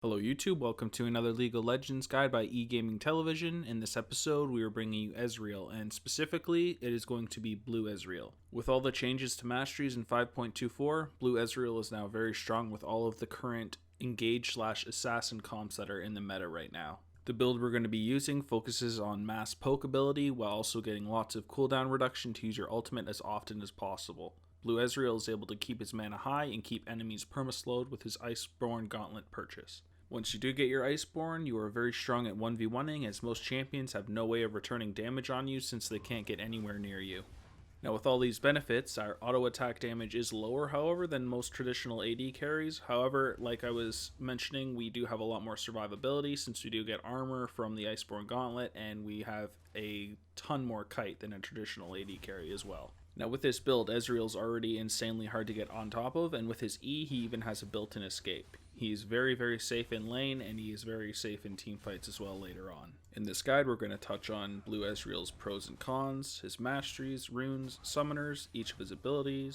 Hello YouTube, welcome to another League of Legends guide by eGaming Television. In this episode, we are bringing you Ezreal, and specifically, it is going to be Blue Ezreal. With all the changes to masteries in 5.24, Blue Ezreal is now very strong with all of the current engage/assassin comps that are in the meta right now. The build we're going to be using focuses on mass poke ability while also getting lots of cooldown reduction to use your ultimate as often as possible. Blue Ezreal is able to keep his mana high and keep enemies permaslowed with his Iceborne Gauntlet purchase. Once you do get your Iceborne, you are very strong at 1v1ing, as most champions have no way of returning damage on you since they can't get anywhere near you. Now with all these benefits, our auto attack damage is lower, however, than most traditional AD carries. However, like I was mentioning, we do have a lot more survivability since we do get armor from the Iceborne Gauntlet, and we have a ton more kite than a traditional AD carry as well. Now with this build, Ezreal's already insanely hard to get on top of, and with his E, he even has a built-in escape. He's very safe in lane, and he is very safe in teamfights as well later on. In this guide, we're going to touch on Blue Ezreal's pros and cons, his masteries, runes, summoners, each of his ability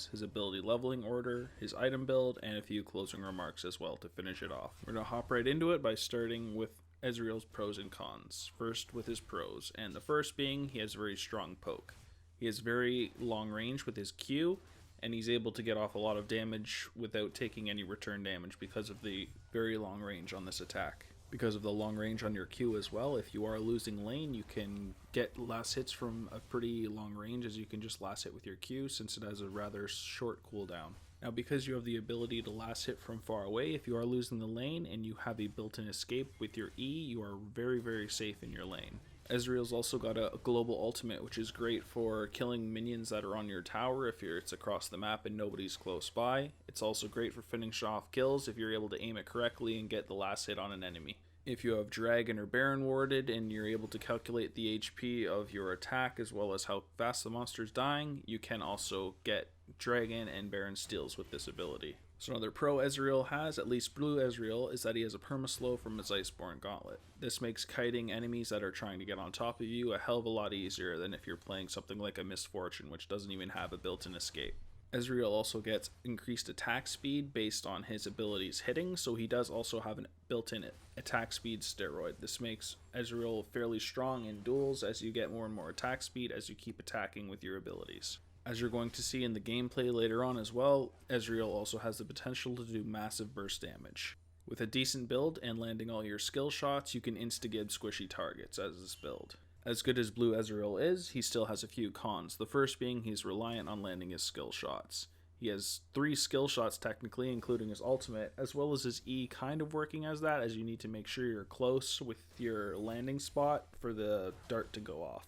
leveling order, his item build, and a few closing remarks as well to finish it off. We're going to hop right into it by starting with Ezreal's pros and cons. First with his pros, and the first being he has very strong poke. He has very long range with his Q, and he's able to get off a lot of damage without taking any return damage because of the very long range on this attack. Because of the long range on your Q as well, if you are losing lane, you can get last hits from a pretty long range, as you can just last hit with your Q since it has a rather short cooldown. Now because you have the ability to last hit from far away, if you are losing the lane and you have a built-in escape with your E, you are very safe in your lane. Ezreal's also got a global ultimate, which is great for killing minions that are on your tower if it's across the map and nobody's close by. It's also great for finishing off kills if you're able to aim it correctly and get the last hit on an enemy. If you have Dragon or Baron warded and you're able to calculate the HP of your attack as well as how fast the monster is dying, you can also get Dragon and Baron steals with this ability. So another pro Ezreal has, at least Blue Ezreal, is that he has a permaslow from his Iceborne Gauntlet. This makes kiting enemies that are trying to get on top of you a hell of a lot easier than if you're playing something like a Misfortune, which doesn't even have a built-in escape. Ezreal also gets increased attack speed based on his abilities hitting, so he does also have a built-in attack speed steroid. This makes Ezreal fairly strong in duels as you get more and more attack speed as you keep attacking with your abilities. As you're going to see in the gameplay later on as well, Ezreal also has the potential to do massive burst damage. With a decent build and landing all your skill shots, you can insta-gib squishy targets as this build. As good as Blue Ezreal is, he still has a few cons, the first being he's reliant on landing his skill shots. He has 3 skill shots technically, including his ultimate, as well as his E kind of working as that, as you need to make sure you're close with your landing spot for the dart to go off.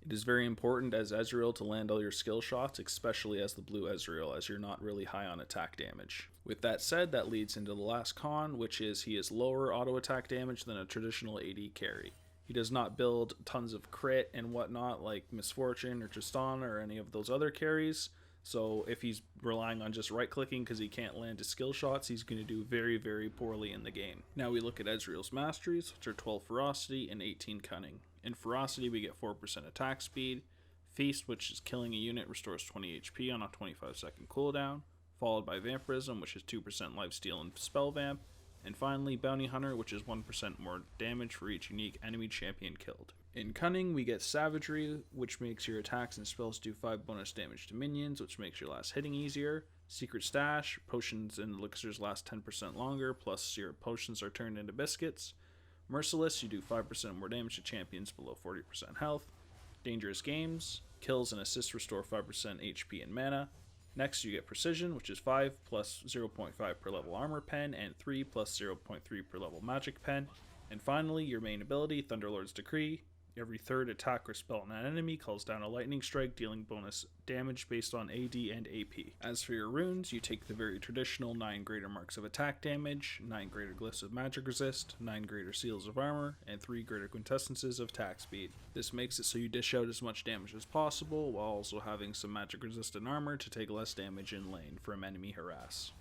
It is very important as Ezreal to land all your skill shots, especially as the Blue Ezreal, as you're not really high on attack damage. With that said, that leads into the last con, which is he is lower auto attack damage than a traditional AD carry. He does not build tons of crit and whatnot like Misfortune or Tristana or any of those other carries, so if he's relying on just right clicking because he can't land his skill shots, he's going to do very poorly in the game. Now we look at Ezreal's masteries, which are 12 ferocity and 18 cunning. In ferocity we get 4% attack speed, feast, which is killing a unit, restores 20 HP on a 25-second cooldown, followed by vampirism, which is 2% lifesteal and spell vamp, and finally bounty hunter, which is 1% more damage for each unique enemy champion killed. In cunning we get savagery, which makes your attacks and spells do 5 bonus damage to minions, which makes your last hitting easier. Secret stash, potions and elixirs last 10% longer, plus your potions are turned into biscuits. Merciless, you do 5% more damage to champions below 40% health. Dangerous games, kills and assists restore 5% HP and mana. Next you get Precision, which is 5 plus 0.5 per level armor pen, and 3 plus 0.3 per level magic pen. And finally, your main ability, Thunderlord's Decree. Every third attack or spell on an enemy calls down a lightning strike, dealing bonus damage based on AD and AP. As for your runes, you take the very traditional 9 greater marks of attack damage, 9 greater glyphs of magic resist, 9 greater seals of armor, and 3 greater quintessences of attack speed. This makes it so you dish out as much damage as possible, while also having some magic resistant armor to take less damage in lane from enemy harass.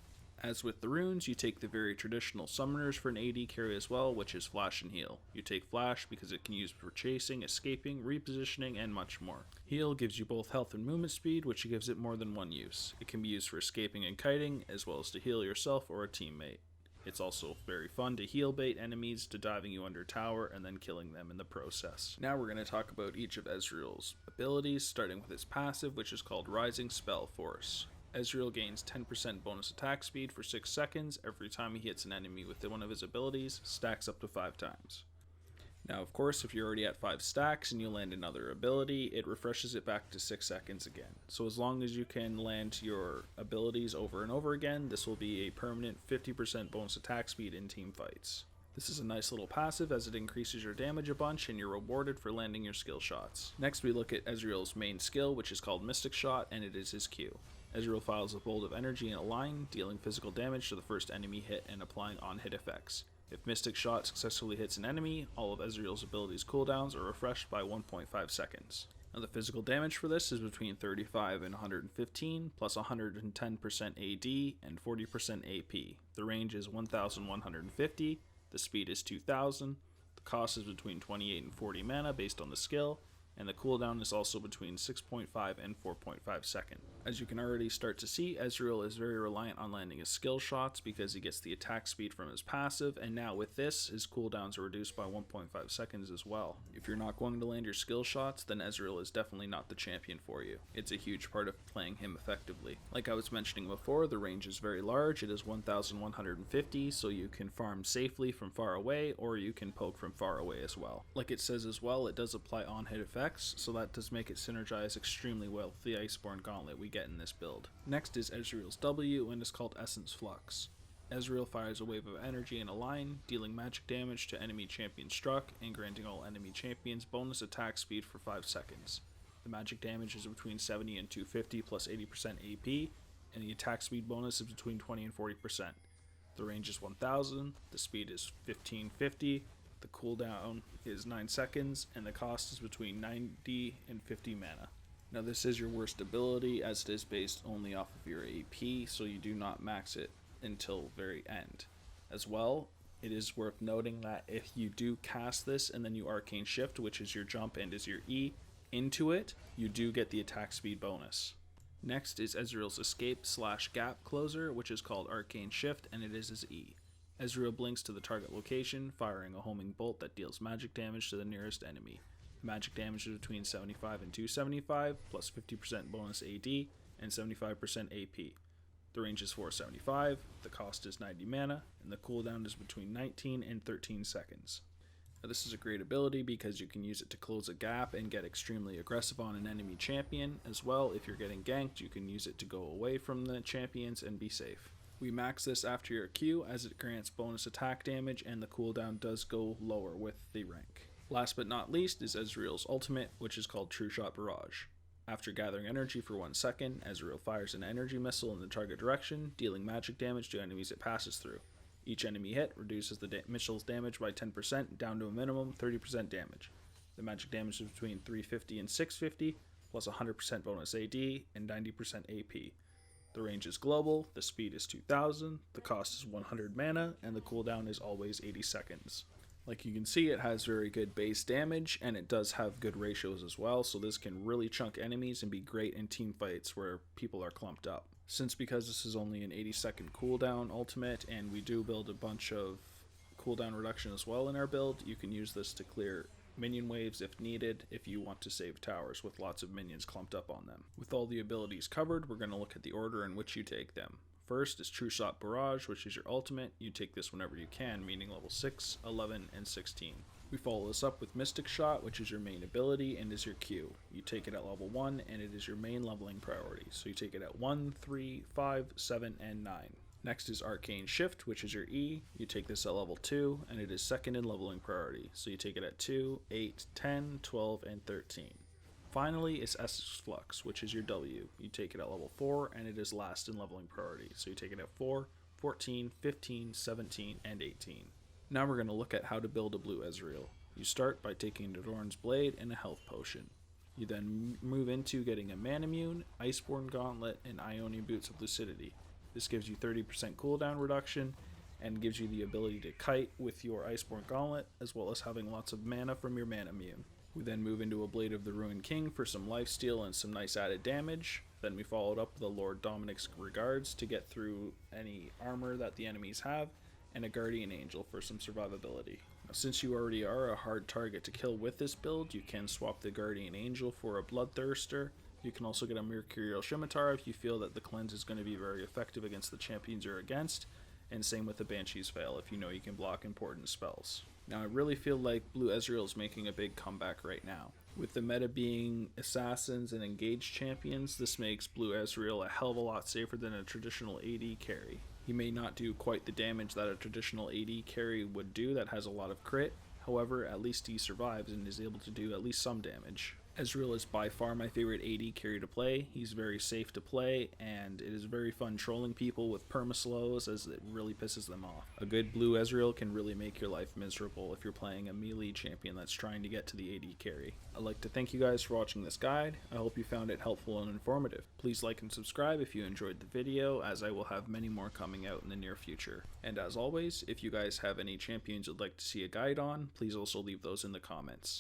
As with the runes, you take the very traditional summoners for an AD carry as well, which is Flash and Heal. You take Flash because it can be used for chasing, escaping, repositioning, and much more. Heal gives you both health and movement speed, which gives it more than one use. It can be used for escaping and kiting, as well as to heal yourself or a teammate. It's also very fun to heal bait enemies to diving you under tower and then killing them in the process. Now we're going to talk about each of Ezreal's abilities, starting with his passive, which is called Rising Spell Force. Ezreal gains 10% bonus attack speed for 6 seconds every time he hits an enemy with one of his abilities, stacks up to 5 times. Now, of course, if you're already at 5 stacks and you land another ability, it refreshes it back to 6 seconds again. So as long as you can land your abilities over and over again, this will be a permanent 50% bonus attack speed in team fights. This is a nice little passive as it increases your damage a bunch and you're rewarded for landing your skill shots. Next we look at Ezreal's main skill, which is called Mystic Shot, and it is his Q. Ezreal fires a bolt of energy in a line, dealing physical damage to the first enemy hit and applying on-hit effects. If Mystic Shot successfully hits an enemy, all of Ezreal's abilities cooldowns are refreshed by 1.5 seconds. Now the physical damage for this is between 35 and 115, plus 110% AD and 40% AP. The range is 1150, the speed is 2000, the cost is between 28 and 40 mana based on the skill, and the cooldown is also between 6.5 and 4.5 seconds. As you can already start to see, Ezreal is very reliant on landing his skill shots because he gets the attack speed from his passive, and now with this, his cooldowns are reduced by 1.5 seconds as well. If you're not going to land your skill shots, then Ezreal is definitely not the champion for you. It's a huge part of playing him effectively. Like I was mentioning before, the range is very large. It is 1150, so you can farm safely from far away, or you can poke from far away as well. Like it says as well, it does apply on-hit effects, so that does make it synergize extremely well with the Iceborne Gauntlet we get in this build. Next is Ezreal's W, and is called Essence Flux. Ezreal fires a wave of energy in a line, dealing magic damage to enemy champions struck, and granting all enemy champions bonus attack speed for 5 seconds. The magic damage is between 70 and 250 plus 80% AP, and the attack speed bonus is between 20 and 40%. The range is 1000, the speed is 1550, the cooldown is 9 seconds, and the cost is between 90 and 50 mana. Now this is your worst ability, as it is based only off of your AP, so you do not max it until very end. As well, it is worth noting that if you do cast this and then you Arcane Shift, which is your jump and is your E, into it, you do get the attack speed bonus. Next is Ezreal's Escape/Gap Closer, which is called Arcane Shift, and it is his E. Ezreal blinks to the target location, firing a homing bolt that deals magic damage to the nearest enemy. The magic damage is between 75 and 275, plus 50% bonus AD and 75% AP. The range is 475, the cost is 90 mana, and the cooldown is between 19 and 13 seconds. Now this is a great ability because you can use it to close a gap and get extremely aggressive on an enemy champion. As well, if you're getting ganked, you can use it to go away from the champions and be safe. We max this after your Q as it grants bonus attack damage, and the cooldown does go lower with the rank. Last but not least is Ezreal's ultimate, which is called True Shot Barrage. After gathering energy for 1 second, Ezreal fires an energy missile in the target direction, dealing magic damage to enemies it passes through. Each enemy hit reduces the missile's damage by 10% down to a minimum 30% damage. The magic damage is between 350 and 650, plus 100% bonus AD and 90% AP. The range is global, the speed is 2000, the cost is 100 mana, and the cooldown is always 80 seconds. Like you can see, it has very good base damage, and it does have good ratios as well, so this can really chunk enemies and be great in team fights where people are clumped up. Because this is only an 80-second cooldown ultimate, and we do build a bunch of cooldown reduction as well in our build, you can use this to clear minion waves if needed, if you want to save towers with lots of minions clumped up on them. With all the abilities covered, we're going to look at the order in which you take them. First is True Shot Barrage, which is your ultimate. You take this whenever you can, meaning level 6, 11, and 16. We follow this up with Mystic Shot, which is your main ability and is your Q. You take it at level 1, and it is your main leveling priority. So you take it at 1, 3, 5, 7, and 9. Next is Arcane Shift, which is your E. You take this at level 2, and it is second in leveling priority. So you take it at 2, 8, 10, 12, and 13. Finally is Essence Flux, which is your W. You take it at level 4, and it is last in leveling priority. So you take it at 4, 14, 15, 17, and 18. Now we're going to look at how to build a blue Ezreal. You start by taking Doran's Blade and a health potion. You then move into getting a Manamune, Iceborne Gauntlet, and Ionian Boots of Lucidity. This gives you 30% cooldown reduction and gives you the ability to kite with your Iceborne Gauntlet, as well as having lots of mana from your Manamune. We then move into a Blade of the Ruined King for some lifesteal and some nice added damage. Then we followed up with a Lord Dominic's Regards to get through any armor that the enemies have, and a Guardian Angel for some survivability. Now, since you already are a hard target to kill with this build, you can swap the Guardian Angel for a Bloodthirster. You can also get a Mercurial Scimitar if you feel that the cleanse is going to be very effective against the champions you're against, and same with the Banshee's Veil if you know you can block important spells. Now I really feel like Blue Ezreal is making a big comeback right now. With the meta being assassins and engaged champions, this makes Blue Ezreal a hell of a lot safer than a traditional AD carry. He may not do quite the damage that a traditional AD carry would do that has a lot of crit, however, at least he survives and is able to do at least some damage. Ezreal is by far my favorite AD carry to play. He's very safe to play, and it is very fun trolling people with permaslows as it really pisses them off. A good blue Ezreal can really make your life miserable if you're playing a melee champion that's trying to get to the AD carry. I'd like to thank you guys for watching this guide. I hope you found it helpful and informative. Please like and subscribe if you enjoyed the video, as I will have many more coming out in the near future. And as always, if you guys have any champions you'd like to see a guide on, please also leave those in the comments.